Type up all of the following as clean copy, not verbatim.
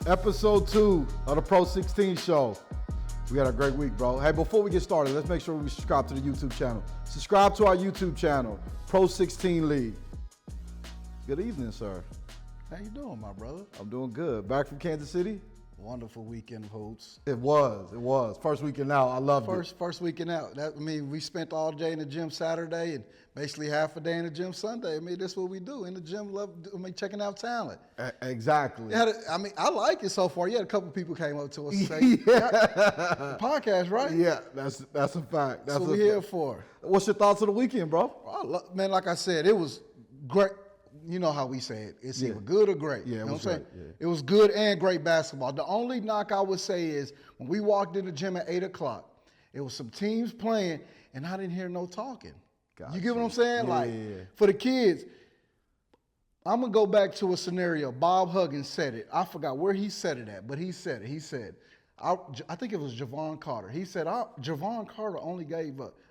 Episode 2 of the PRO16 show. We had a great week, bro. Hey, before we get started, let's make sure we subscribe to the YouTube channel. Subscribe to our YouTube channel, PRO16 League. Good evening, sir. How you doing, my brother? I'm doing good. Back from Kansas City? Wonderful weekend of hoops. It was. First weekend out, I loved it. First weekend out. We spent all day in the gym Saturday and basically half a day in the gym Sunday. that's what we do in the gym. Checking out talent. Exactly. I like it so far. You had a couple people came up to us and say, the podcast, right? Yeah, that's a fact. That's what we're here for. What's your thoughts of the weekend, bro? Man, like I said, it was great. You know how we say it. It's either good or great. Yeah, you know what I'm saying? Yeah. It was good and great basketball. The only knock I would say is when we walked in the gym at 8 o'clock, it was some teams playing, and I didn't hear no talking. Gotcha. You get what I'm saying? Yeah. For the kids, I'm going to go back to a scenario. Bob Huggins said it. I forgot where he said it at, but he said it. He said, I think it was Javon Carter. He said, Javon Carter only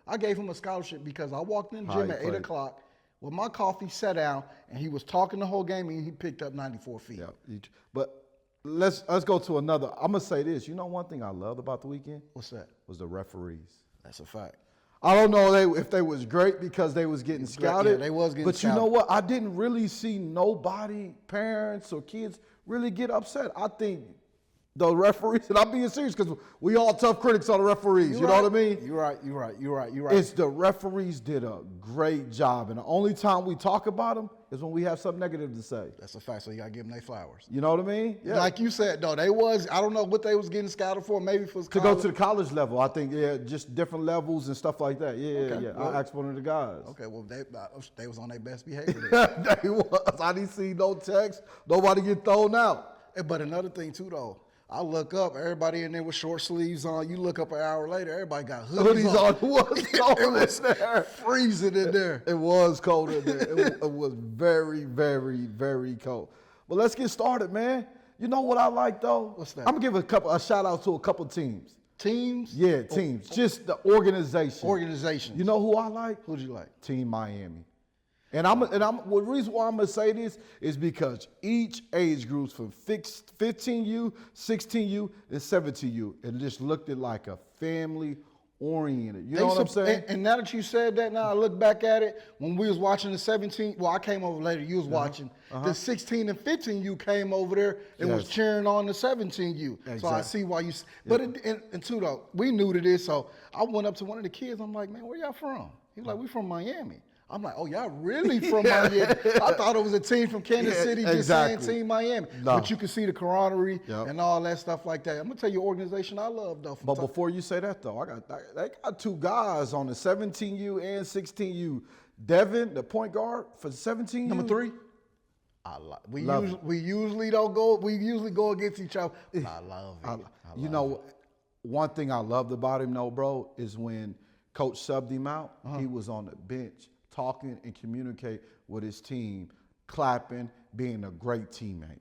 I gave him a scholarship because I walked in the gym at 8 o'clock with my coffee, sat down, and he was talking the whole game, and he picked up 94 feet. Yeah, but let's go to another. I'm going to say this. You know one thing I loved about the weekend? What's that? Was the referees. That's a fact. I don't know if they was great because they was getting scouted. Yeah, they was getting scouted. But you know what? I didn't really see nobody, parents or kids, really get upset. I think the referees, and I'm being serious because we all tough critics on the referees. You know what I mean? You're right. It's the referees did a great job. And the only time we talk about them is when we have something negative to say. That's a fact. So you got to give them their flowers. You know what I mean? Yeah. Like you said, though, I don't know what they was getting scouted for. Maybe for to go to the college level. I think, just different levels and stuff like that. Yeah. Well, I asked one of the guys. Okay, well, they was on their best behavior. They was. I didn't see no text. Nobody get thrown out. But another thing, too, though. I look up, everybody in there with short sleeves on. You look up an hour later, everybody got hoodies on. It was cold in there. Freezing in there. It was cold in there. It was very, very, very cold. But let's get started, man. You know what I like, though? What's that? I'm going to give a shout out to a couple teams. Teams? Yeah, teams. Just the organization. Organizations. You know who I like? Who'd you like? Team Miami. And the reason why I'm gonna say this is because each age groups from 15U, 16U, and 17U, it just looked like a family oriented. You know what I'm saying? And now that you said that, now I look back at it, when we was watching the 17, well, I came over later, you was watching. The 16 and 15U came over there and was cheering on the 17U. Exactly. So I see why you, but and too though, we knew to this, so I went up to one of the kids, I'm like, man, where y'all from? He was like, we from Miami. I'm like, oh, y'all really from Miami? I thought it was a team from Kansas City just saying Team Miami. No. But you can see the camaraderie and all that stuff like that. I'm going to tell you an organization I love, though. But before you say that, though, they got two guys on the 17U and 16U. Devin, the point guard for the 17U. Number 3. We usually don't go. We usually go against each other. I love it. One thing I loved about him, though, bro, is when Coach subbed him out, he was on the bench talking and communicate with his team, clapping, being a great teammate.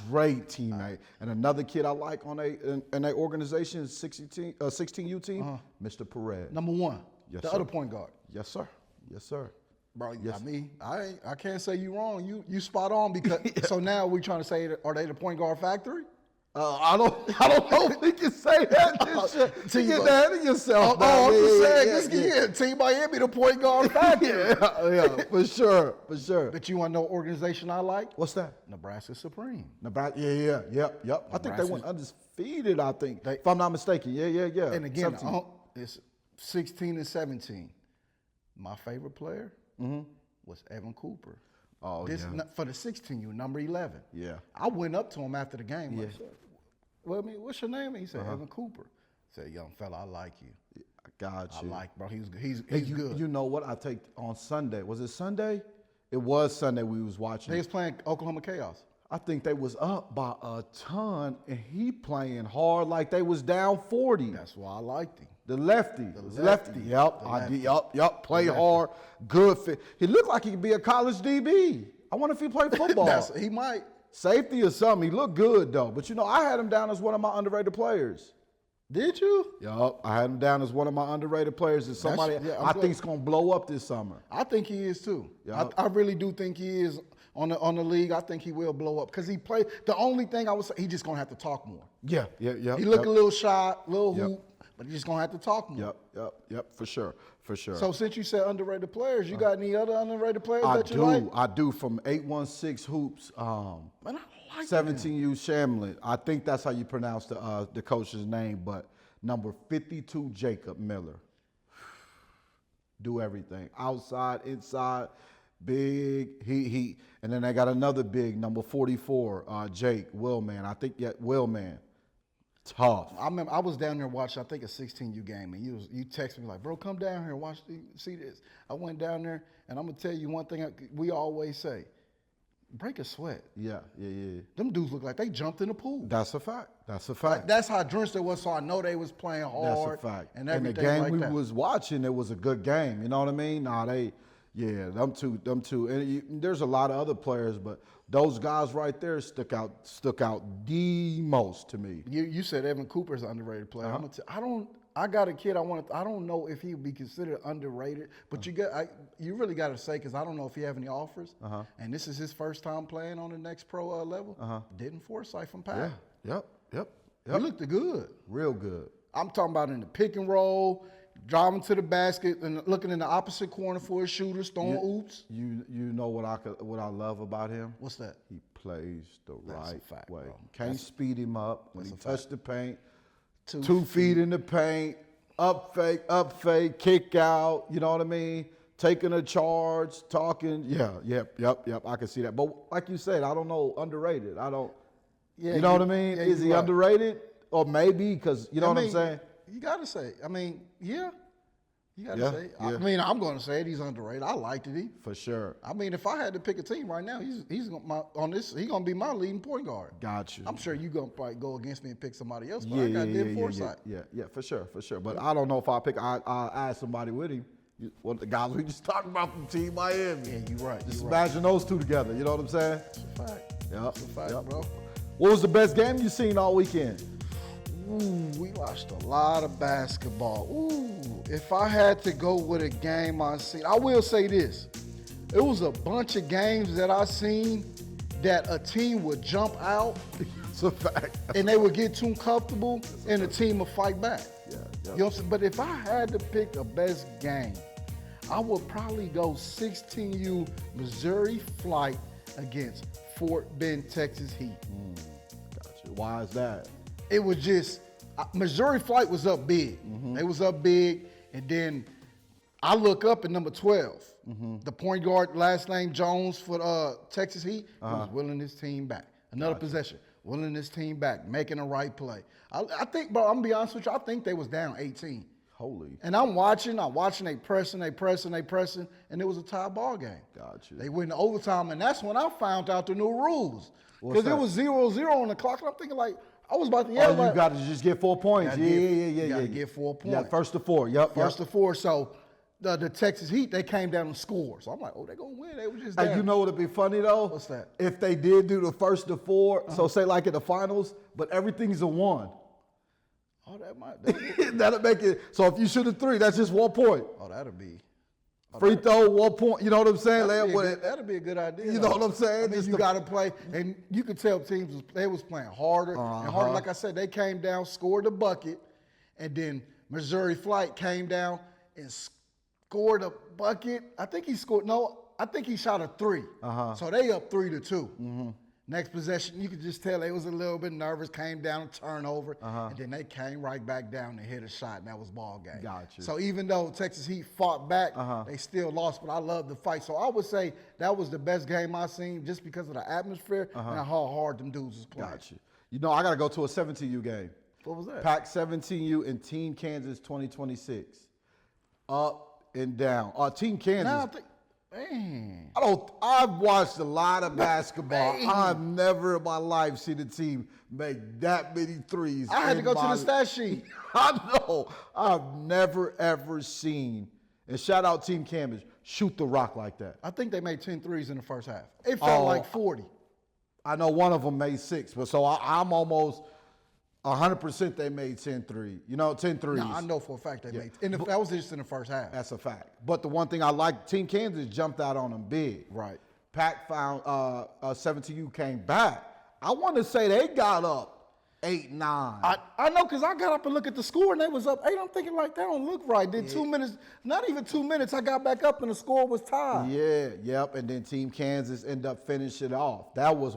Great teammate. And another kid I like on a organization, 16U team, Mr. Perez. Number 1, yes, the sir. other point guard. Yes, sir. Yes, sir. Bro, yes. I can't say you wrong. You spot on because so now we're trying to say, are they the point guard factory? I don't know if we can say that. You get ahead of yourself. I'm just saying, Team Miami, the point guard factory. yeah, for sure. But you want to know what organization I like? What's that? Nebraska Supreme. Nebraska, yep. I think they went undefeated, if I'm not mistaken. Yeah. And again, it's 16 and 17. My favorite player was Evan Cooper. Oh, for the 16U, number 11. Yeah. I went up to him after the game. Yeah. Well, what's your name? He said, Evan Cooper. I said, young fella, I like you. I got you. I like, bro. He's good. You know what? I take on Sunday. Was it Sunday? It was Sunday we was watching. They was playing Oklahoma Chaos. I think they was up by a ton, and he playing hard like they was down 40. That's why I liked him. The lefty. Yep. Play hard, good fit. He looked like he could be a college DB. I wonder if he played football. He might. Safety or something. He looked good, though. But, I had him down as one of my underrated players. Did you? Yup. I had him down as one of my underrated players. And somebody I think is going to blow up this summer. I think he is, too. Yep. I really do think he is on the league, I think he will blow up because he played. The only thing I would say, he just gonna have to talk more. Yeah. He look a little shy, little hoop, but he's just gonna have to talk more. Yep, for sure. So since you said underrated players, you got any other underrated players that you like? I do. From 816 Hoops, Man, I like 17U Shamlin. I think that's how you pronounce the coach's name, but number 52 Jacob Miller. Do everything. Outside, inside, big. He and then they got another big, number 44, Jake Willman. I think Willman. Tough. I remember I was down there watching, I think, a 16U game, and you texted me like, bro, come down here and watch, see this. I went down there, and I'm going to tell you one thing we always say, break a sweat. Yeah. Them dudes look like they jumped in the pool. That's a fact. Like, that's how drenched it was, so I know they was playing hard. That's a fact. And the everything game like we that. was watching, it was a good game. You know what I mean? Them two. And there's a lot of other players, but those guys right there stuck out the most to me. You said Evan Cooper's an underrated player. I got a kid. I don't know if he would be considered underrated, but you really got to say, because I don't know if he have any offers. And this is his first time playing on the NXTPRO level. Didn't Forsythe from Pack. Yep. He looked good. Real good. I'm talking about in the pick and roll, driving to the basket and looking in the opposite corner for his shooters, throwing oops. You know what I love about him? What's that? He plays the right fact, way. bro. Can't speed him up when he touch the paint. 2 feet in the paint, up fake, kick out. You know what I mean? Taking a charge, talking. Yep. I can see that. But like you said, I don't know, underrated. I don't. Yeah, you know what I mean? Yeah, is he right. underrated? Or maybe, because you know what I'm saying? You got to say. I mean, yeah. You got to Yeah, say. yeah. I mean, I'm going to say it. He's underrated. I liked it. For sure. I mean, if I had to pick a team right now, he's going to be my leading point guard. Got you. I'm sure you're going to probably go against me and pick somebody else, but Yeah, I got Dib Forsythe. Yeah, for sure. But I don't know if I'll add somebody with him. One of the guys we just talked about from Team Miami. Yeah, you're right. Just imagine those two together. You know what I'm saying? That's a fact. Yep. That's a fact, bro. What was the best game you seen all weekend? Ooh, we watched a lot of basketball. Ooh, if I had to go with a game I seen, I will say this. It was a bunch of games that I seen that a team would jump out. It's a fact. And they would get too comfortable and the team would fight back. Yeah. You know what I'm saying? But if I had to pick a best game, I would probably go 16U Missouri Flight against Fort Bend, Texas Heat. Gotcha. Why is that? It was just, Missouri Flight was up big. They was up big, and then I look up at number 12. The point guard, last name Jones for Texas Heat, was willing his team back. Another possession, willing his team back, making the right play. I think, bro, I'm going to be honest with you, I think they was down 18. Holy. And I'm watching, they pressing, and it was a tie ball game. Gotcha. They went to overtime, and that's when I found out the new rules. Because it was 0-0 on the clock, and I'm thinking like, I was about to yell. You got to just get 4 points. You got to get 4 points. Yeah, first to 4. Yep. First to 4. So the Texas Heat, they came down and scored. So I'm like, oh, they're going to win. They were just down. Hey, you know what would be funny, though? What's that? If they did do the first to 4, so say like in the finals, but everything's a 1. Oh, That'll make it. So if you shoot a 3, that's just 1 point. Oh, that'll be. Free throw, 1 point. You know what I'm saying? That'll be a good idea. You know what I'm saying? I mean, you got to play, and you could tell teams they was playing harder and harder. Like I said, they came down, scored the bucket, and then Missouri Flight came down and scored a bucket. I think he scored. No, I think he shot a 3. So they up 3-2. Next possession, you could just tell they was a little bit nervous, came down, a turnover, and then they came right back down and hit a shot, and that was ball game. Gotcha. So even though Texas Heat fought back, they still lost, but I love the fight. So I would say that was the best game I seen just because of the atmosphere and how hard them dudes was playing. Gotcha. You know, I got to go to a 17U game. What was that? Pack 17U and Team Kansas 2026. Up and down. Team Kansas. Now, man. I've watched a lot of basketball. I've never in my life seen a team make that many threes. I had to go to the stat sheet. I know. I've never, ever seen, and shout out Team Kansas, shoot the rock like that. I think they made 10 threes in the first half. It felt like 40. I know one of them made 6, but so I'm almost 100% they made 10 threes. You know, 10 threes. No, I know for a fact they made. And that was just in the first half. That's a fact. But the one thing I like, Team Kansas jumped out on them big. Right. Pack found 17U came back. I want to say they got up 8-9. I know because I got up and looked at the score and they was up 8. I'm thinking like that don't look right. Then 2 minutes, not even 2 minutes, I got back up and the score was tied. Yeah, yep. And then Team Kansas ended up finishing it off. That was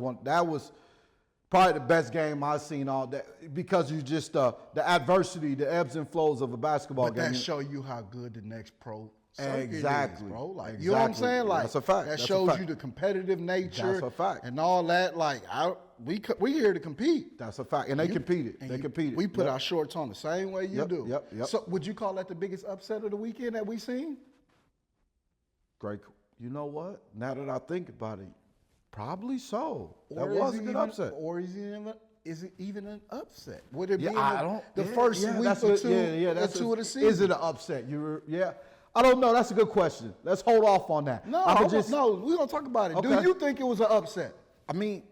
probably the best game I've seen all day because you just the adversity, the ebbs and flows of a basketball But game. that show you how good the next pro circuit Exactly, is, bro. Like you know what I'm saying? Like that's a fact. That That's a shows fact. you the competitive nature. That's a fact. And all that. Like we here to compete. That's a fact. And they competed. And They competed. We put our shorts on the same way you do. Yep. So would you call that the biggest upset of the weekend that we seen? Great. You know what? Now that I think about it, probably so. Or That was a good upset. Or is it even an upset? Would it be the yeah, first yeah, week that's or a- two, yeah, that's two a- of the season? Is it an upset? Yeah. I don't know. That's a good question. Let's hold off on that. No, I'ma we're gonna talk about it. Okay. Do you think it was an upset? I mean,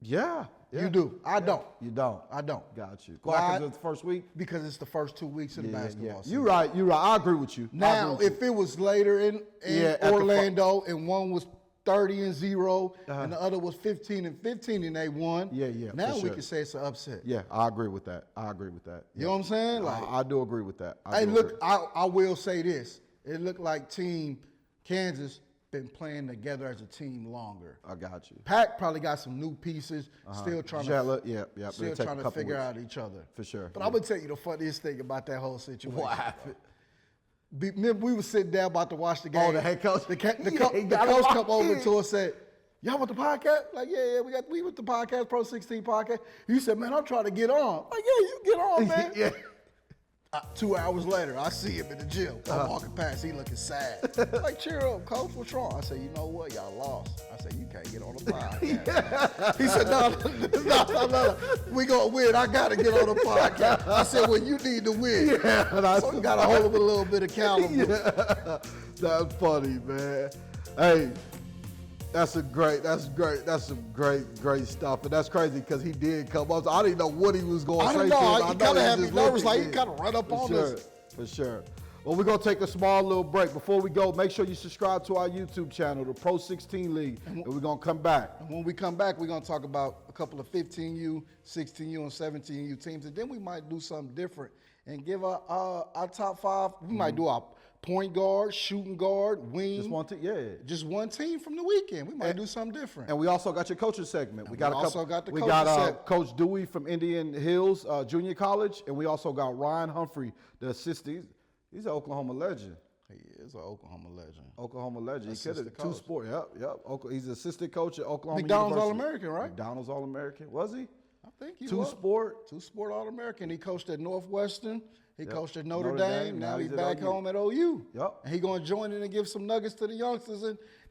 yeah. You do. I don't. You don't. I don't. Got you. Why? Why? Because it's the first week. Because it's the first 2 weeks of the basketball season. You're right. I agree with you. Now, if it was later in at the Orlando and one was 30-0 and the other was 15-15 and they won, Yeah, now for we sure. can say it's an upset. Yeah, I agree with that. You know what I'm saying? Like, I do agree with that. hey, look, I will say this. It looked like Team Kansas been playing together as a team longer. I got you. Pac probably got some new pieces, still trying Jella, to yeah. still It'll take trying a to couple figure weeks. out each other. For sure. But I'm gonna tell you the funniest thing about that whole situation. What happened? Remember, we were sitting down about to watch the game. Oh, the head coach? The Yeah, coach he got come locked over in. to us and said, "Y'all want the podcast?" Like, yeah, we with the podcast, PRO16 podcast. You said, "Man, I'm trying to get on." Like, yeah, you get on, man. Yeah. 2 hours later, I see him in the gym. I'm walking past, he looking sad. Like, cheer up, coach, what's wrong? I said, you know what, y'all lost. I said, you can't get on the podcast. He said, no, we gonna win. I gotta get on the podcast. I said, well, you need to win. So you gotta hold him a little bit accountable. Yeah. That's funny, man. Hey, that's some great stuff. And that's crazy because he did come up. So I didn't know what he was going to I say. don't know. He kind of had me just nervous, like he looked kind of run up on us. For sure. Well, we're going to take a small little break. Before we go, make sure you subscribe to our YouTube channel, the PRO16 League, and we're going to come back. And when we come back, we're going to talk about a couple of 15U, 16U, and 17U teams. And then we might do something different and give our top five. We might do our point guard, shooting guard, wing. Just one team, yeah. Just one team from the weekend. We might do something different. And we also got your coaching segment. We got coaching Coach Dewey from Indian Hills Junior College, and we also got Ryan Humphrey, the assistant. He's an Oklahoma legend. He is an Oklahoma legend. He could have Assistant two coach. sport. Yep. He's an assistant coach at Oklahoma McDonald's University. All-American, right? McDonald's All-American. Was he? I think he Two was. sport. Two-sport All-American. He coached at Northwestern. He coached at Notre Notre Dame. Dame. Now Now he's he's at back OU. home at OU. Yep. And he's going to join in and give some nuggets to the youngsters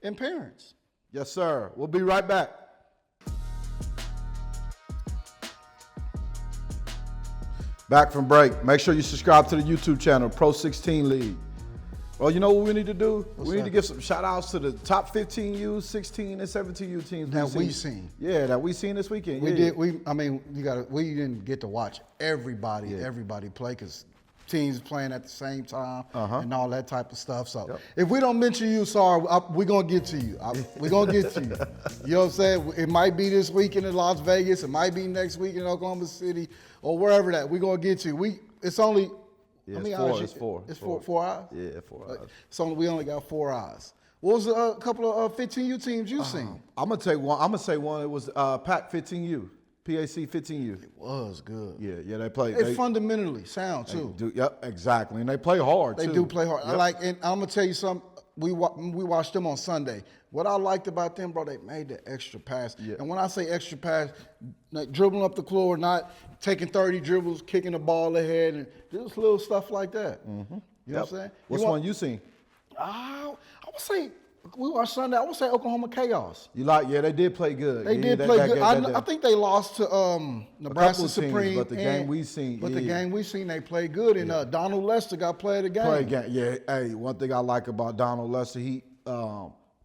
and parents. Yes, sir. We'll be right back. Back from break. Make sure you subscribe to the YouTube channel, PRO16 League. Well, you know what we need to do? We need to give some shout outs to the top 15U, 16, and 17U teams That we seen. Yeah, that we seen this weekend. We yeah. did. We didn't get to watch everybody play because teams playing at the same time and all that type of stuff. So if we don't mention you, sorry, we're gonna get to you. We're gonna get to you. You know what I'm saying? It might be this weekend in Las Vegas. It might be next week in Oklahoma City or wherever that. We're gonna get to you. It's only. Yeah, it's four. It's 4 hours. Yeah, 4 hours. So we only got 4 hours. What was a couple of 15U teams you seen? I'm gonna take one. I'm gonna say one. It was PAC 15U, PAC 15U. It was good. Yeah, they play. They fundamentally sound too. Yep, exactly, and they play hard. They too. do play hard. Yep. And I'm gonna tell you something. We watched them on Sunday. What I liked about them, bro, they made the extra pass. Yeah. And when I say extra pass, like dribbling up the floor, not taking 30 dribbles, kicking the ball ahead, and just little stuff like that. Mm-hmm. You know what I'm saying? What's one you seen? I would say we watched Sunday. I would say Oklahoma Chaos. You like? Yeah, they did play good. They did play good. I think they lost to Nebraska teams, Supreme. but the game we seen, the game we seen, they played good. And Donald Lester got player of the game. Yeah. Hey, one thing I like about Donald Lester, he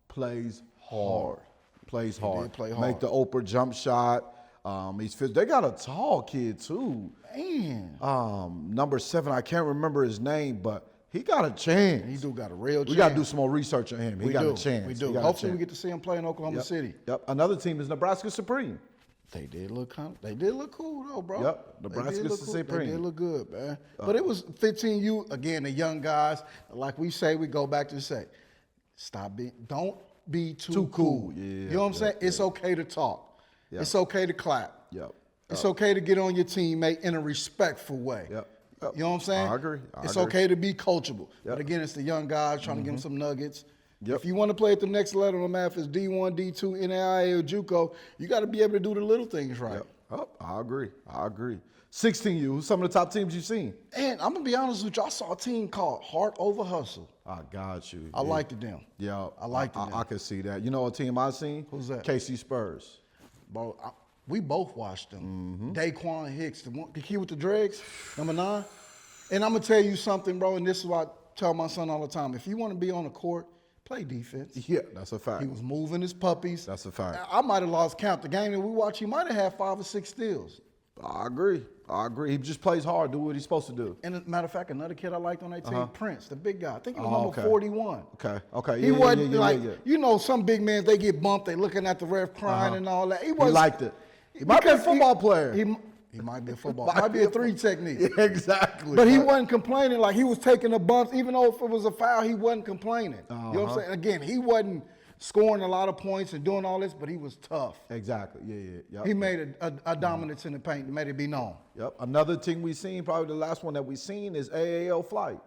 plays hard. Plays hard. did play hard. Make the Oprah jump shot. He's fit. They got a tall kid too. Man. Number 7, I can't remember his name, but He got a chance. He do got a real chance. We got to do some more research on him. He got a chance. We do. Hopefully we get to see him play in Oklahoma City. Yep. Another team is Nebraska Supreme. They did look cool though, bro. Yep. Nebraska Supreme. They did look good, man. But it was 15U again. The young guys, like we say, we go back to say, don't be too cool. Yeah. You know what I'm saying? It's okay to talk. Yep. It's okay to clap. Yep. It's okay to get on your teammate in a respectful way. Yep. You know what I'm saying? I agree. It's okay to be coachable. But again, it's the young guys trying to give them some nuggets. Yep. If you want to play at the next level, no matter if it's D1, D2, NAIA, or JUCO, you got to be able to do the little things right. Yep. Oh, I agree. 16U, who's some of the top teams you've seen? And I'm going to be honest with you, I saw a team called Heart Over Hustle. I got you. I liked them. Yeah. I liked them. I could see that. You know what team I seen? Who's that? KC Spurs. Bro, we both watched them. Daquan Hicks, the kid with the dreads, number 9. And I'm going to tell you something, bro, and this is what I tell my son all the time. If you want to be on the court, play defense. Yeah, that's a fact. He was moving his puppies. That's a fact. I might have lost count. The game that we watched, he might have had 5 or 6 steals. I agree. He just plays hard, do what he's supposed to do. And as a matter of fact, another kid I liked on that team, Prince, the big guy. I think he was number okay. 41. Okay. He wasn't you know, some big men, they get bumped, they looking at the ref crying and all that. He liked it. He might be a football player. He might be a football. Might be a 3 technique. Yeah, exactly. But he wasn't complaining. Like, he was taking the bumps. Even though if it was a foul, he wasn't complaining. You know what I'm saying? Again, he wasn't scoring a lot of points and doing all this, but he was tough. Exactly. Yeah. Yep. He made a dominance in the paint and made it be known. Yep. Another team we seen, probably the last one that we seen, is AAL Flight.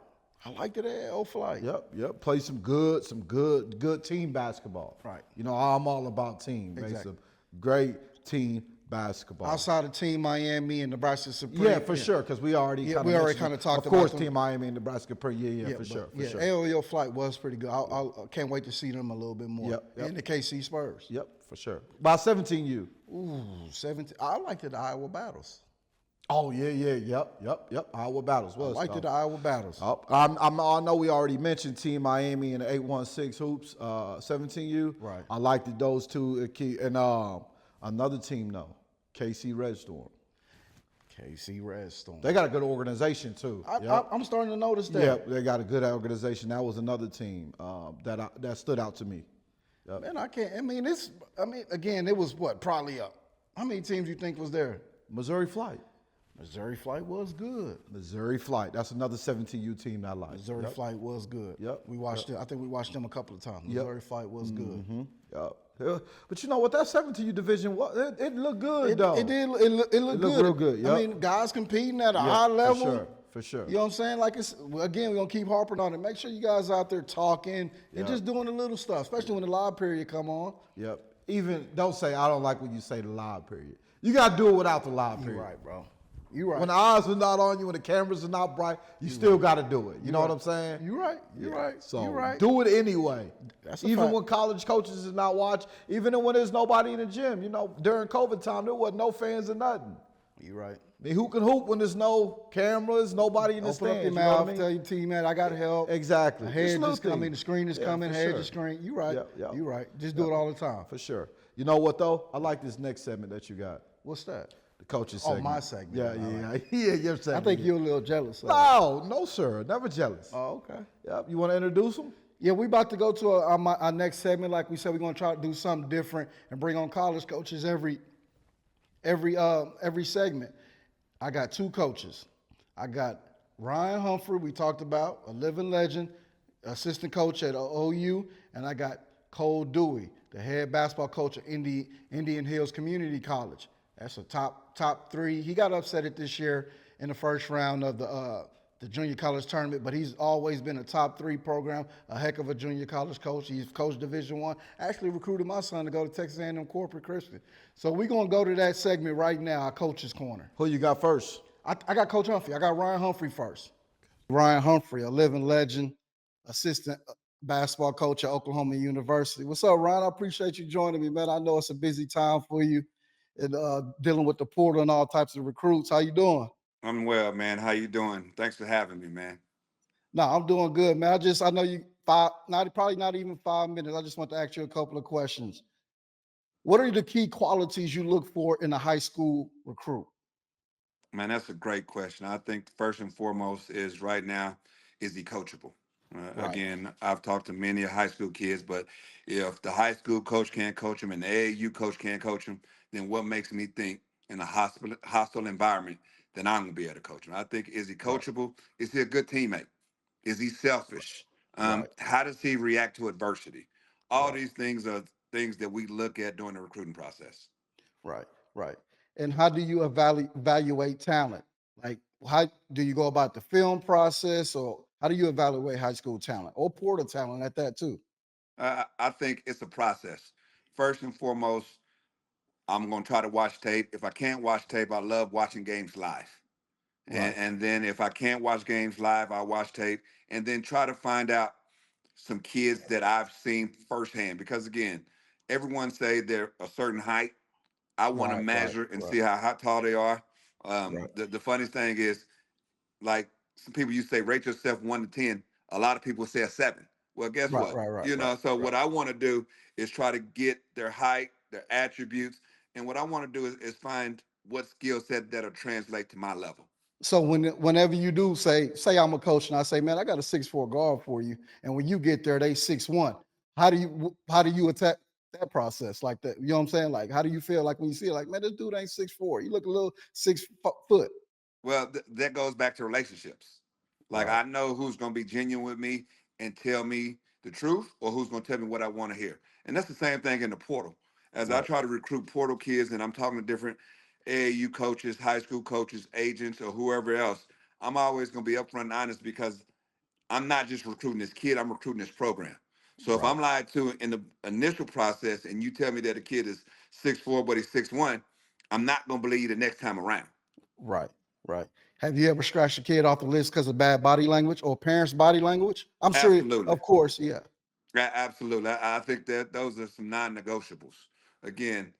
I like that AAL Flight. Yep. Play some good team basketball. Right. You know, I'm all about team. Exactly. Some great team basketball. Outside of Team Miami and Nebraska Supreme. Yeah, for sure, because we already kind of talked about Of course, them. Team Miami and Nebraska Supreme. Yeah, for sure. AAL Flight was pretty good. I can't wait to see them a little bit more. Yep. And the KC Spurs. Yep, for sure. By 17U. Ooh, 17. I liked the Iowa Battles. Oh, yeah. Yep. Iowa Battles was. I liked the Iowa Battles. I know we already mentioned Team Miami and the 816 Hoops, 17U. Right. I liked those two. And another team, though, KC Red Storm. KC Red Storm. They got a good organization, too. I'm starting to notice that. Yeah, they got a good organization. That was another team that stood out to me. Yep. Man, again, it was probably how many teams you think was there? Missouri Flight. Missouri Flight was good. Missouri Flight. That's another 17U team that I like. Missouri Flight was good. Yep. We watched it. I think we watched them a couple of times. Missouri Flight was good. Yep. But you know what? That 17U division, it looked good, though. It did. It looked good. Real good. Yep. I mean, guys competing at a high level. For sure. You know what I'm saying? Like, we're going to keep harping on it. Make sure you guys out there talking and just doing the little stuff, especially when the live period come on. Yep. Even, don't say, I don't like when you say the live period. You got to do it without the live period. You're right, bro. You're right. When the eyes are not on you, when the cameras are not bright, you still got to do it. You know what I'm saying? You're right. You're right. So you're right. do it anyway. That's a even fact. when college coaches is not watching, even when there's nobody in the gym. You know, during COVID time, there wasn't no fans or nothing. You're right. I mean, who can hoop when there's no cameras, nobody in the Open stands? up your You know what I mouth, mean? tell your teammate, I got help. Exactly. The head Just just coming, the screen is coming, for head sure. the screen. You're right. Yep. You're right. Just do it all the time. For sure. You know what, though? I like this next segment that you got. What's that? The coaches Oh, segment. my segment. Yeah, your segment. I think you're a little jealous of it. No, sir. Never jealous. Oh, okay. Yep. You want to introduce them? Yeah, we about to go to our next segment. Like we said, we're going to try to do something different and bring on college coaches every segment. I got 2 coaches. I got Ryan Humphrey, we talked about, a living legend, assistant coach at OU, and I got Cole Dewey, the head basketball coach at Indian Hills Community College. That's a top 3. He got upset at this year in the first round of the junior college tournament, but he's always been a top 3 program, a heck of a junior college coach. He's coached Division I. Actually recruited my son to go to Texas A&M Corporate Christian. So we're going to go to that segment right now, our Coach's Corner. Who you got first? I got Coach Humphrey. I got Ryan Humphrey first. Ryan Humphrey, a living legend, assistant basketball coach at Oklahoma University. What's up, Ryan? I appreciate you joining me, man. I know it's a busy time for you and dealing with the portal and all types of recruits. How you doing? I'm well, man. How you doing? Thanks for having me, man. No, I'm doing good, man. I know you probably not even 5 minutes. I just want to ask you a couple of questions. What are the key qualities you look for in a high school recruit? Man, that's a great question. I think first and foremost is right now is he coachable? Right. Again, I've talked to many high school kids, but if the high school coach can't coach them and the AAU coach can't coach them, then what makes me think in a hostile environment that I'm going to be able to coach him? I think, is he Right. coachable? Is he a good teammate? Is he selfish? Right. How does he react to adversity? All Right. these things are things that we look at during the recruiting process. Right. Right. And how do you evaluate talent? Like, how do you go about the film process, or how do you evaluate high school talent or portal talent at that too? I think it's a process. First and foremost, I'm going to try to watch tape. If I can't watch tape, I love watching games live. Right. And then if I can't watch games live, I'll watch tape and then try to find out some kids that I've seen firsthand. Because again, everyone say they're a certain height. I want to Right. Right. measure and Right. see how tall they are. Right. The funniest thing is, like some people you say rate yourself 1 to 10. A lot of people say a 7. Well, guess Right. what? Right. Right. You Right. know, so Right. what I want to do is try to get their height, their attributes, and what I want to do is find what skill set that'll translate to my level. So whenever you do say I'm a coach and I say, man, I got a 6'4" guard for you, and when you get there, they 6'1". How do you attack that process like that? You know what I'm saying? Like, how do you feel like when you see it, like, man, this dude ain't 6'4"? You look a little 6 foot. Well, that goes back to relationships. Like Right. I know who's going to be genuine with me and tell me the truth, or who's going to tell me what I want to hear. And that's the same thing in the portal. As I Right. try to recruit portal kids, and I'm talking to different AAU coaches, high school coaches, agents, or whoever else, I'm always going to be upfront and honest because I'm not just recruiting this kid; I'm recruiting this program. So if Right. I'm lied to in the initial process, and you tell me that a kid is 6'4", but he's 6'1", I'm not going to believe you the next time around. Right. Right. Have you ever scratched a kid off the list because of bad body language or parents' body language? I'm sure, Absolutely. of course, yeah. Absolutely. I think that those are some non-negotiables. Again,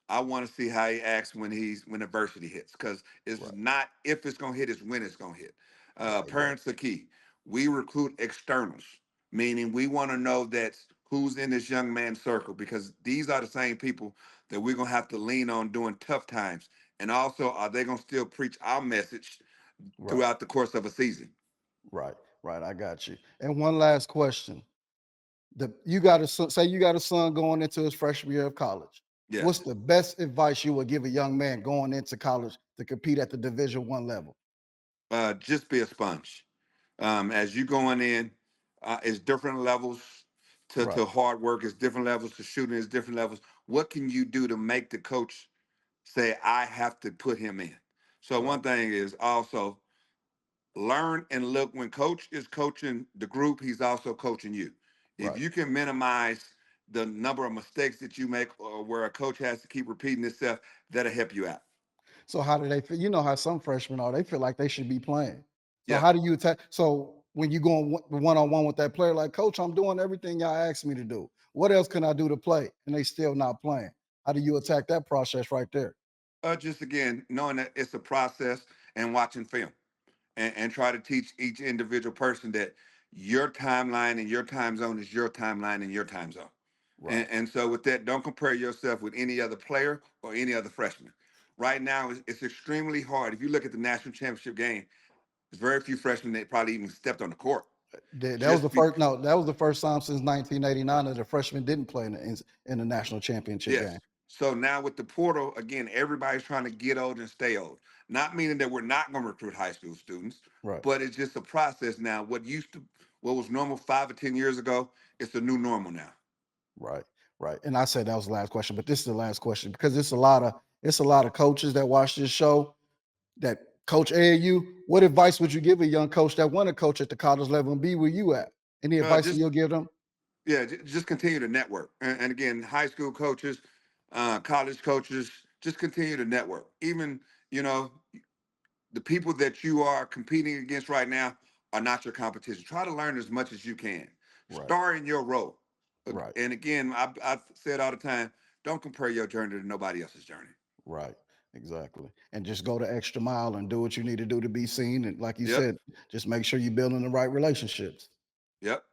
I want to see how he acts when adversity hits, because it's Right. not if it's gonna hit, it's when it's gonna hit. Right. Right. Parents are key. We recruit externals, meaning we want to know that who's in this young man's circle, because these are the same people that we're gonna have to lean on during tough times. And also, are they gonna still preach our message Right. throughout the course of a season? Right. Right. I got you. And one last question. You got a son, say you got a son going into his freshman year of college. What's Yes. the best advice you would give a young man going into college to compete at the Division I level? Just be a sponge. As you going in, it's different levels Right. to hard work. It's different levels to shooting. It's different levels. What can you do to make the coach say, I have to put him in? So Right. one thing is also learn and look, when coach is coaching the group, he's also coaching you. If Right. you can minimize the number of mistakes that you make, or where a coach has to keep repeating itself, that'll help you out. So how do they feel? You know how some freshmen are. They feel like they should be playing. So Yeah. how do you attack? So when you go one on one with that player, like, coach, I'm doing everything y'all asked me to do. What else can I do to play? And they still not playing. How do you attack that process right there? Just again, knowing that it's a process and watching film. And try to teach each individual person that your timeline and your time zone is your timeline and your time zone. Right. And so with that, don't compare yourself with any other player or any other freshman. Right now, it's extremely hard. If you look at the national championship game, there's very few freshmen that probably even stepped on the court. That was the Just be, first. No, that was the first time since 1989 that a freshman didn't play in the national championship yes. game. So now with the portal, again, everybody's trying to get old and stay old. Not meaning that we're not going to recruit high school students, Right, but it's just a process now. What was normal 5 or 10 years ago, it's the new normal now. right, right. And I said that was the last question, but this is the last question because it's a lot of coaches that watch this show that coach AAU. What advice would you give a young coach that want to coach at the college level and be where you at? Any advice that Just you'll give them? Yeah, just continue to network. And again, high school coaches, college coaches, just continue to network. Even you know the people that you are competing against right now are not your competition. Try to learn as much as you can. Right, Star in your role. right, And again, I said all the time, don't compare your journey to nobody else's journey. right. Exactly. And just go the extra mile and do what you need to do to be seen. And like you Yep. said, just make sure you're building the right relationships. Yep.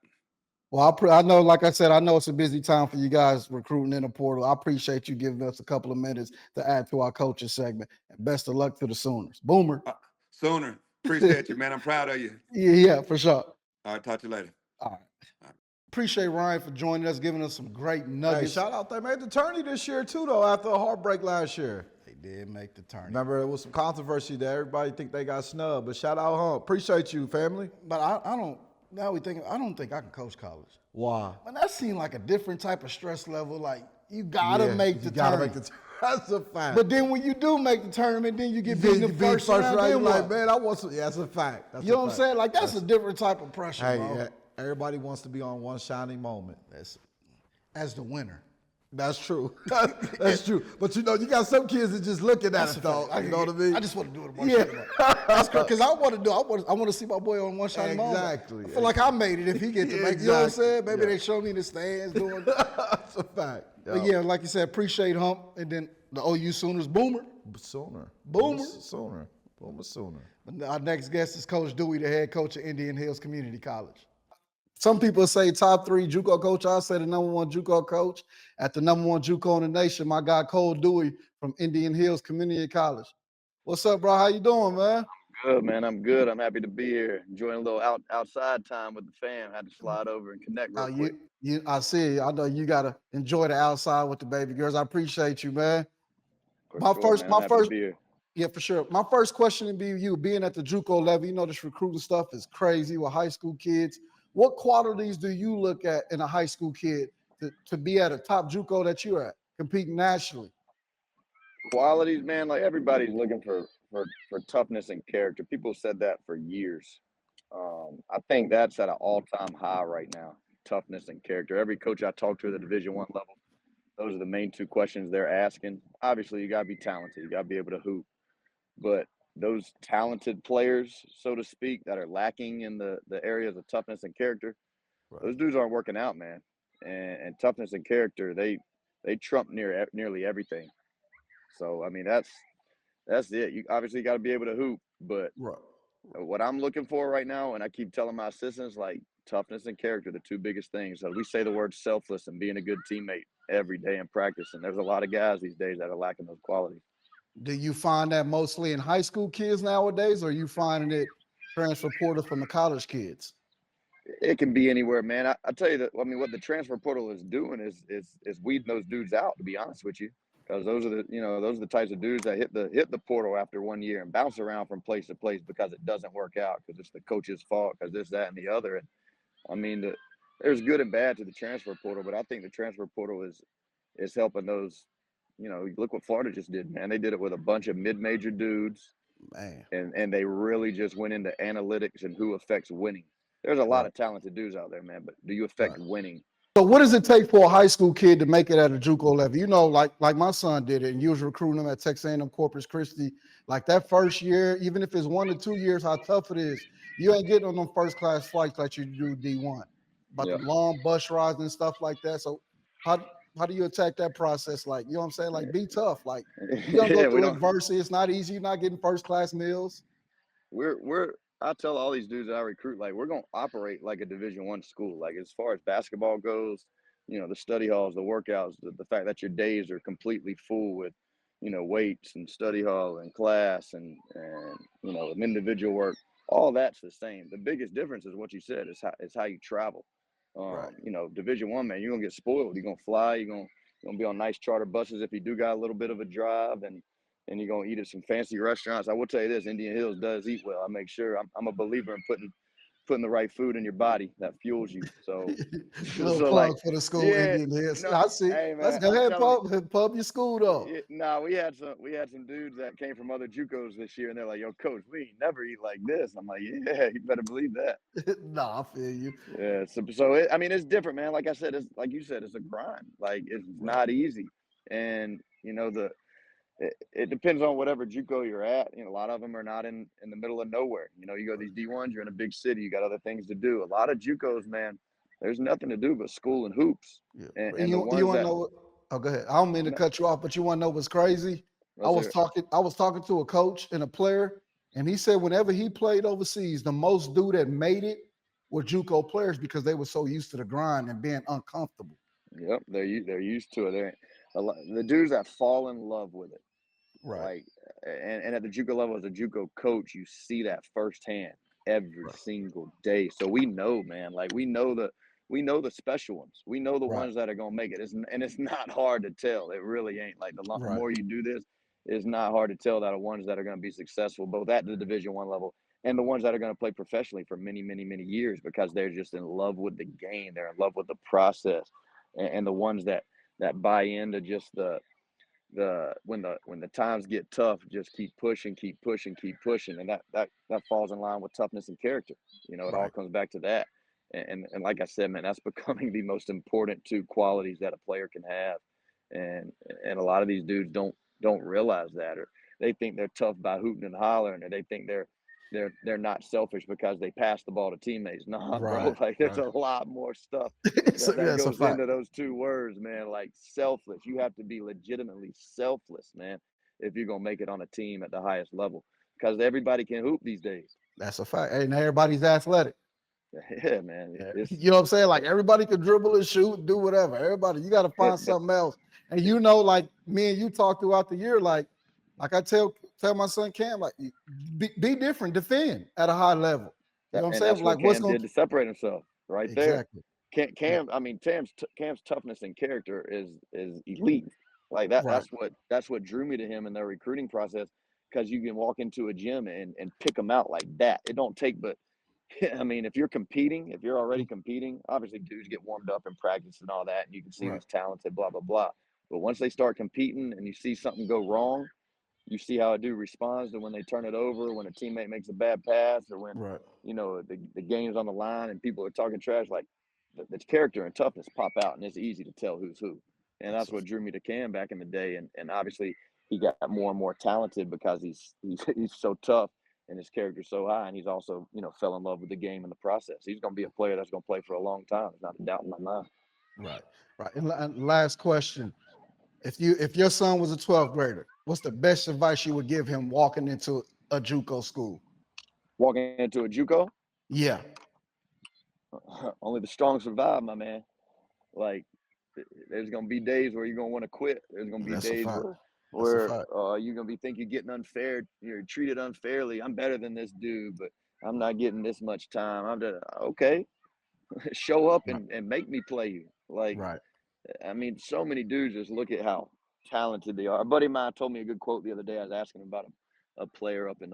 Well, I know, like I said, I know it's a busy time for you guys recruiting in the portal. I appreciate you giving us a couple of minutes to add to our coaches segment. And best of luck to the Sooners. Boomer. Sooner. Appreciate you, man. I'm proud of you. Yeah, for sure. All right, talk to you later. All right. Appreciate Ryan for joining us, giving us some great Hey, nuggets. shout out, they made the tourney this year too, though, after a heartbreak last year. They did make the tourney. Remember, there was some controversy there. Everybody think they got snubbed, but shout out, Hump. Appreciate you, family. But I don't. Now we think I don't think I can coach college. Why? Man, that seemed like a different type of stress level. Like you gotta make the tournament. That's a fact. But then when you do make the tournament, then you get beat in the first round. Then what? like, man, I want some. Yeah, that's a fact. You know what I'm saying? Like that's a different type of pressure. Hey, bro. everybody wants to be on one shining moment. As the winner. That's true. That's true. But you know, you got some kids that just looking at it though. You know what I mean? I just want to do it one shot. That's because I want to do. I want to see my boy on one shot. Exactly. I feel like I made it if he get to make. You know what I'm saying? Maybe they show me in the stands doing. That's a fact. But yeah, like you said, appreciate Hump, and then the OU Sooners Boomer. Sooner. Boomer. Sooner. Boomer sooner. Our next guest is Coach Dewey, the head coach of Indian Hills Community College. Some people say top 3 JUCO coach. I say the #1 JUCO coach at the #1 JUCO in the nation. My guy Cole Dewey from Indian Hills Community College. What's up, bro? How you doing, man? Good, man. I'm good. I'm happy to be here. Enjoying a little outside time with the fam. Had to slide over and connect real quick. I see. I know you gotta enjoy the outside with the baby girls. I appreciate you, man. My first, yeah, for sure. My first question would be you being at the JUCO level. You know, this recruiting stuff is crazy with high school kids. What qualities do you look at in a high school kid to be at a top JUCO that you're at, competing nationally? Qualities, man. Like everybody's looking for toughness and character. People said that for years. I think that's at an all-time high right now. Toughness and character. Every coach I talk to at the Division I level, those are the main 2 questions they're asking. Obviously, you got to be talented. You got to be able to hoop. But those talented players, so to speak, that are lacking in the areas of toughness and character, those dudes aren't working out, man. And toughness and character, they trump nearly everything. So, I mean, that's it. You obviously got to be able to hoop. But what I'm looking for right now, and I keep telling my assistants, like toughness and character, the 2 biggest things. So we say the word selfless and being a good teammate every day in practice. And there's a lot of guys these days that are lacking those qualities. Do you find that mostly in high school kids nowadays, or are you finding it transfer portal from the college kids? It can be anywhere, man. I tell you that. I mean, what the transfer portal is doing is weeding those dudes out. To be honest with you, because those are the types of dudes that hit the portal after 1 year and bounce around from place to place because it doesn't work out, because it's the coach's fault, because this, that, and the other. And I mean, there's good and bad to the transfer portal, but I think the transfer portal is helping those. You know, look what Florida just did, man. They did it with a bunch of mid-major dudes, man, and they really just went into analytics and who affects winning. There's a lot of talented dudes out there, man, but do you affect winning? So what does it take for a high school kid to make it at a JUCO level? You know, like my son did it, and you was recruiting him at Texas A&M Corpus Christi. Like that first year, even if it's 1 to 2 years, how tough it is. You ain't getting on them first-class flights like you do D1, but the long bus rides and stuff like that. So how do you attack that process? Like, you know what I'm saying? Like, be tough. Like, you gotta go through adversity. It's not easy. You're not getting first-class meals. I tell all these dudes that I recruit, like, we're gonna operate like a Division I school. Like, as far as basketball goes, you know, the study halls, the workouts, the fact that your days are completely full with, you know, weights and study hall and class and you know, individual work. All that's the same. The biggest difference is what you said, is how you travel. You know, Division I, man, you're gonna get spoiled. You're gonna fly. You're gonna be on nice charter buses if you do got a little bit of a drive, and you're gonna eat at some fancy restaurants. I will tell you this: Indian Hills does eat well. I make sure. I'm a believer in putting the right food in your body that fuels you. So, Little plug for the school, Indian Hills. No, I see. Hey, man, let's go ahead, pub your school though. We had some dudes that came from other JUCOs this year, and they're like, "Yo, coach, we ain't never eat like this." I'm like, "Yeah, you better believe that." Nah, I feel you. Yeah. I mean, it's different, man. Like I said, it's like you said, it's a grind. Like, it's not easy, and you know it depends on whatever JUCO you're at. You know, a lot of them are not in the middle of nowhere. You know, you go these D1s, you're in a big city, you got other things to do. A lot of JUCOs, man, there's nothing to do but school and hoops. Yeah. And you want to know what? Oh, go ahead. I don't mean to cut you off, but you want to know what's crazy? I was talking to a coach and a player, and he said whenever he played overseas, the most dude that made it were JUCO players because they were so used to the grind and being uncomfortable. Yep, they're used to it. The dudes that fall in love with it. Right. Like, and at the JUCO level, as a JUCO coach, you see that firsthand. every single day. So we know, man, like we know the special ones. We know the Right. ones that are gonna make it. And it's not hard to tell. It really ain't. Like the Right. more you do this, it's not hard to tell that are ones that are gonna be successful both at the Division I level and the ones that are gonna play professionally for many, many, many years because they're just in love with the game. They're in love with the process. And the ones that buy into just when the times get tough, just keep pushing, and that falls in line with toughness and character. It all Right. comes back to that. And like I said, man, that's becoming the most important two qualities that a player can have. And a lot of these dudes don't realize that, or they think they're tough by hooting and hollering, or they think they're not selfish because they pass the ball to teammates. Nah, bro, Right. like there's Right. a lot more stuff So, that that's a goes fact. into those two words, man. Like selfless. You have to be legitimately selfless, man, if you're gonna make it on a team at the highest level. Because everybody can hoop these days. That's a fact. Hey, and everybody's athletic. Yeah, man. Yeah. It's You know what I'm saying? Like everybody can dribble and shoot, do whatever. Everybody, you got to find something else. And like me and you talk throughout the year, like I tell my son Cam, like be different, defend at a high level. You know what I'm and saying? that's what Like what's Cam going did to separate himself right there. exactly. Yeah. Cam, I mean, Cam's toughness and character is elite. Like that. Right. That's what drew me to him in their recruiting process. Because you can walk into a gym and pick them out like that. It don't take but I mean, if you're already Mhm. competing, obviously dudes get warmed up in practice and all that, and you can see Right. who's talented, blah, blah, blah. But once they start competing and you see something go wrong, you see how a dude responds to when they turn it over, when a teammate makes a bad pass, or when, Right. the game's on the line and people are talking trash, like the character and toughness pop out, and it's easy to tell who's who. And That's that's a what drew me to Cam back in the day. And obviously he got more and more talented because he's so tough and his character's so high, and he's also, fell in love with the game in the process. He's going to be a player that's going to play for a long time. There's not a doubt in my mind. right. Right. And last question. If your son was a 12th grader, what's the best advice you would give him walking into a JUCO school? Walking into a JUCO, Yeah. only the strong survive, my man. Like, there's gonna be days where you're gonna want to quit. There's gonna be That's a days fact. where That's a where fact. you're gonna be think you're getting unfair, you're treated unfairly. I'm better than this dude, but I'm not getting this much time. I'm just okay. Show up Right. and make me play you. Like, Right. I mean, so many dudes just look at how talented they are. A buddy of mine told me a good quote the other day. I was asking him about a player up in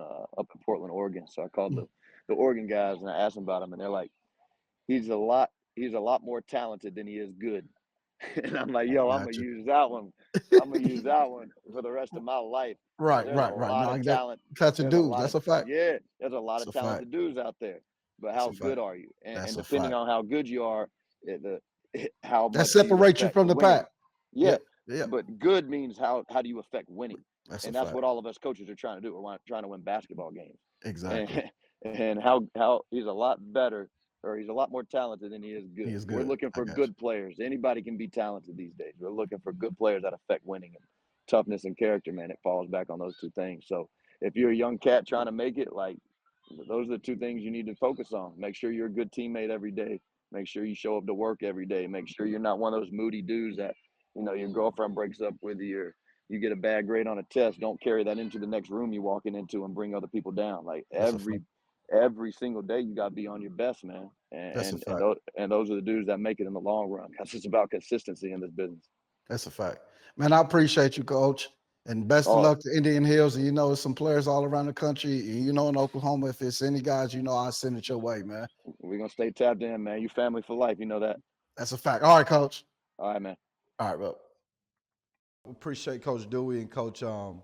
Portland, Oregon. So I called the Oregon guys and I asked them about him, and they're like, he's a lot more talented than he is good. And I'm like, I yo, I'm gonna got you. use that one. I'm gonna use that one for the rest of my life. Right, There's a right, right. lot No, of that talent. that's a There's a dude. lot That's of a fact. there's a lot That's of a fact. talented dudes out there. But That's how a fact. good are you? That's And a depending fact. on how good you are, how That much do you separates you affect from the winning? pack. Yeah, Yeah, yeah. but good means how do you affect winning? That's a And that's fact. what all of us coaches are trying to do. We're trying to win basketball games. Exactly. And and how he's a lot better, or he's a lot more talented than he is He good. is We're good. looking I for got you. good players. Anybody can be talented these days. We're looking for good players that affect winning, and toughness and character, man. It falls back on those two things. So if you're a young cat trying to make it, like, those are the two things you need to focus on. Make sure you're a good teammate every day. Make sure you show up to work every day. Make sure you're not one of those moody dudes that, your girlfriend breaks up with you, or you get a bad grade on a test. Don't carry that into the next room you're walking into and bring other people down. Like That's a fact. every single day, you got to be on your best, man. That's a And fact. those are the dudes that make it in the long run. That's just about consistency in this business. That's a fact. Man, I appreciate you, coach. And best of Oh, luck to Indian Hills. And there's some players all around the country. And in Oklahoma, if it's any guys, I'll send it your way, man. we're gonna stay tapped in, man. You family for life. You know that. That's a fact. All right, coach. All right, man. All right, bro. Appreciate Coach Dewey and Coach Hump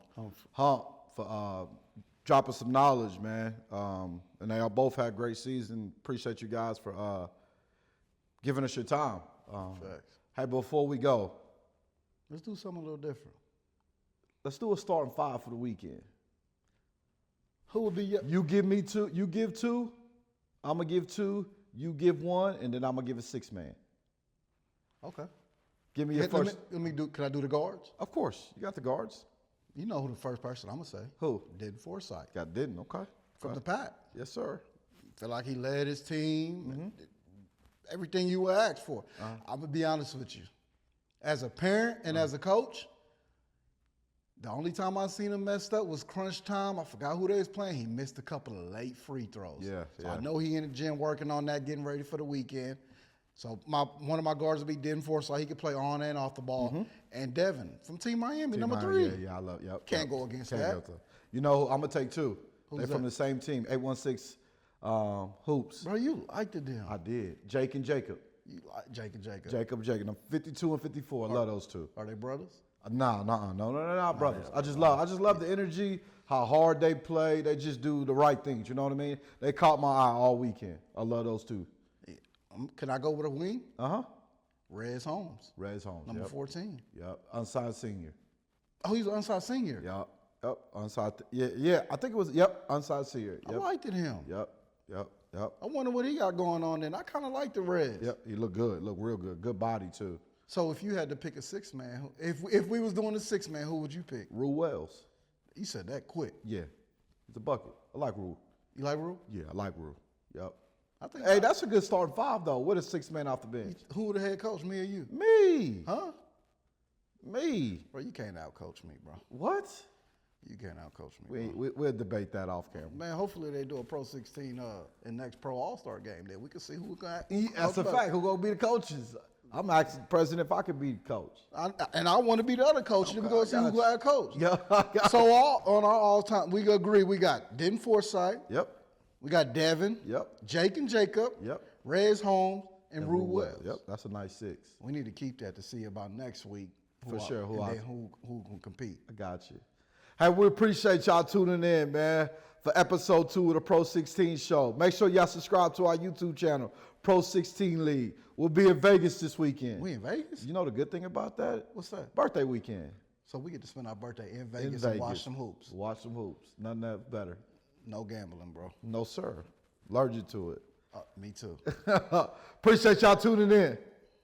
for dropping some knowledge, man. And they all both had great season. Appreciate you guys for giving us your time. Facts. Hey, before we go, Let's do something a little different. let's do a starting five for the weekend. Who would be your You give me two. You give two. I'm gonna give two. You give one, and then I'm gonna give a 6-man. okay? Give me your first. Let me do. Can I do the guards? Of course, you got the guards. You know who the first person I'm gonna say? Who? Denton Forsythe Got didn't. Okay. from the Pack. Yes, sir. Feel like he led his team. And everything you would ask for. I'm gonna be honest with you. As a parent and as a coach, The only time I seen him messed up was crunch time. I forgot who they was playing. He missed a couple of late free throws. Yeah, so yeah. I know he in the gym working on that, getting ready for the weekend. So one of my guards will be Denfor, so he could play on and off the ball. And Devin from Team Miami, Team number Miami, 3. Yeah, I love. Yep. Can't go against Can't that. go to- You know, I'm gonna take 2. Who's They from that? the same team, 816 Hoops. Bro, you liked it then. I did. Jake and Jacob. You like Jake and Jacob. Jacob. I'm 52 and 54. I love those 2. Are they brothers? No, brothers. I just love the energy, how hard they play. They just do the right things. You know what I mean? They caught my eye all weekend. I love those 2. Yeah. Can I go with a wing? Uh-huh. Rez Holmes. Rez Holmes. Number Yep. 14. Yep. Unsigned senior. Oh, he's an unsigned senior. Yep. Unsigned. Yeah. I think it was. Yep. Unsigned senior. I Yep. liked it him. Yep. I wonder what he got going on then. I kind of like the Reds. Yep. He looked good. Looked real good. Good body too. So if you had to pick a 6-man, if we was doing a 6-man, who would you pick? Rue Wells. You said that quick. Yeah. He's a bucket. I like Rue. You like Rue? Yeah, I like Rue. Yep. I think. Hey, that's a good starting 5 though. With a 6-man off the bench. Who the head coach? Me or you? Me. Huh? Me. Bro, you can't outcoach me, bro. What? You can't outcoach me. We'll debate that off camera. Man, hopefully they do a Pro 16 in NXTPRO All-Star game. Then we can see who got. That's a fact. Who gonna be the coaches? I'm asking the president if I could be the coach. I want to be the other coach. Then we go see who got coach. Yeah. So on our all-time, we agree. We got Denton Forsythe. Yep. We got Devin. Yep. Jake and Jacob. Yep. Rez Holmes and Rue Wells. Yep. That's a nice 6. We need to keep that to see about next week. For sure. Who can compete. I got you. Hey, we appreciate y'all tuning in, man, for episode 2 of the Pro 16 show. Make sure y'all subscribe to our YouTube channel, Pro 16 League. We'll be in Vegas this weekend. We in Vegas? You know the good thing about that? What's that? Birthday weekend. So we get to spend our birthday in Vegas and watch some hoops. Watch some hoops. Nothing that better. No gambling, bro. No, sir. Allergic to it. Me too. Appreciate y'all tuning in.